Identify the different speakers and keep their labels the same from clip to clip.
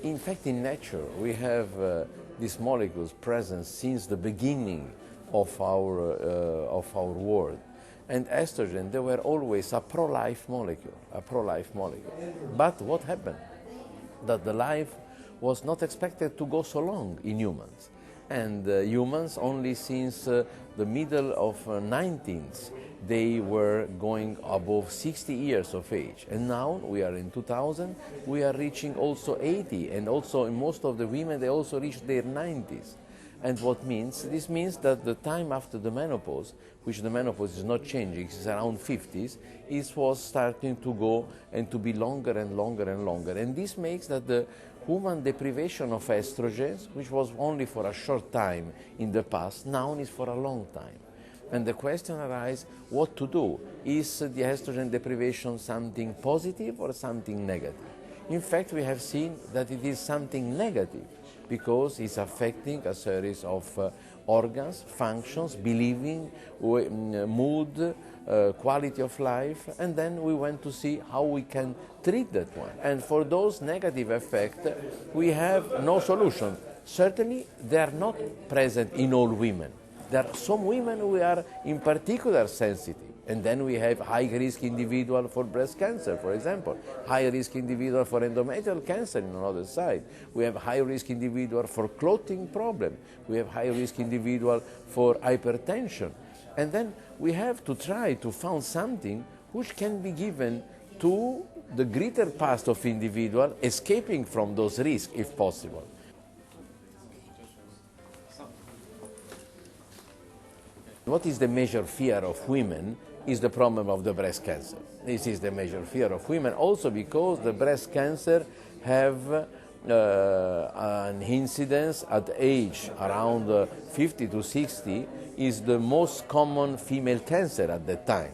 Speaker 1: In fact, in nature, we have these molecules present since the beginning of our world. And estrogen, they were always a pro-life molecule, But what happened? That the life was not expected to go so long in humans. And humans, only since the middle of 19th, they were going above 60 years of age. And now we are in 2000, we are reaching also 80. And also in most of the women, they also reach their 90s. And what means? This means that the time after the menopause, which the menopause is not changing, it's around 50s, was starting to go and to be longer and longer and longer. And this makes that the human deprivation of estrogens, which was only for a short time in the past, now is for a long time. And the question arises, what to do? Is the estrogen deprivation something positive or something negative? In fact, we have seen that it is something negative, because it's affecting a series of organs, functions, believing, mood, quality of life, and then we went to see how we can treat that one. And for those negative effects, we have no solution. Certainly, they are not present in all women. There are some women who are in particular sensitive. And then we have high-risk individual for breast cancer, for example. High-risk individual for endometrial cancer on another side. We have high-risk individual for clotting problem. We have high-risk individual for hypertension. And then we have to try to find something which can be given to the greater part of individual, escaping from those risks if possible. What is the major fear of women is the problem of the breast cancer. This is the major fear of women, also because the breast cancer have an incidence at age around 50 to 60 is the most common female cancer at that time.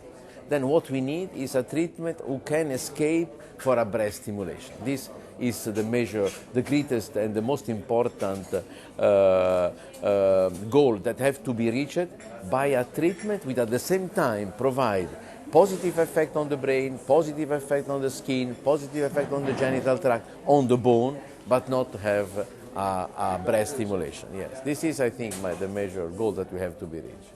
Speaker 1: Then what we need is a treatment who can escape for a breast stimulation. This is the measure, the greatest and the most important goal that have to be reached by a treatment which at the same time provide positive effect on the brain, positive effect on the skin, positive effect on the genital tract, on the bone, but not have a breast stimulation. Yes, this is, I think, the major goal that we have to be reached.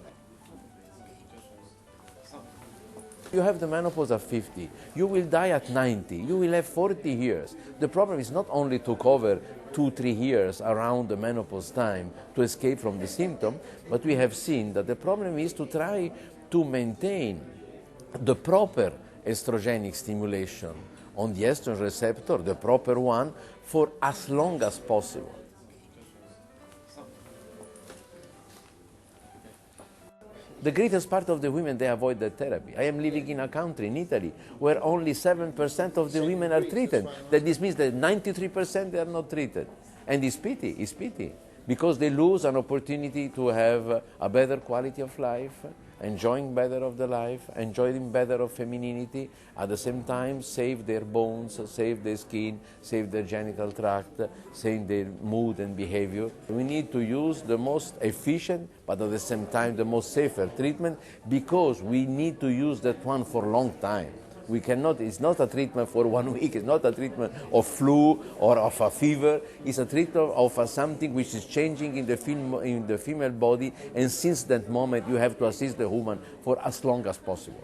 Speaker 1: You have the menopause at 50, you will die at 90, you will have 40 years. The problem is not only to cover 2-3 years around the menopause time to escape from the symptom, but we have seen that the problem is to try to maintain the proper estrogenic stimulation on the estrogen receptor, the proper one, for as long as possible. The greatest part of the women, they avoid the therapy. I am living in a country, in Italy, where only 7% of the women are treated. That this means that 93% they are not treated. And it's pity, because they lose an opportunity to have a better quality of life, enjoying better of the life, enjoying better of femininity, at the same time save their bones, save their skin, save their genital tract, save their mood and behavior. We need to use the most efficient, but at the same time the most safer treatment, because we need to use that one for a long time. We cannot, it's not a treatment for 1 week, it's not a treatment of flu or of a fever, it's a treatment of something which is changing in the female body, and since that moment you have to assist the woman for as long as possible.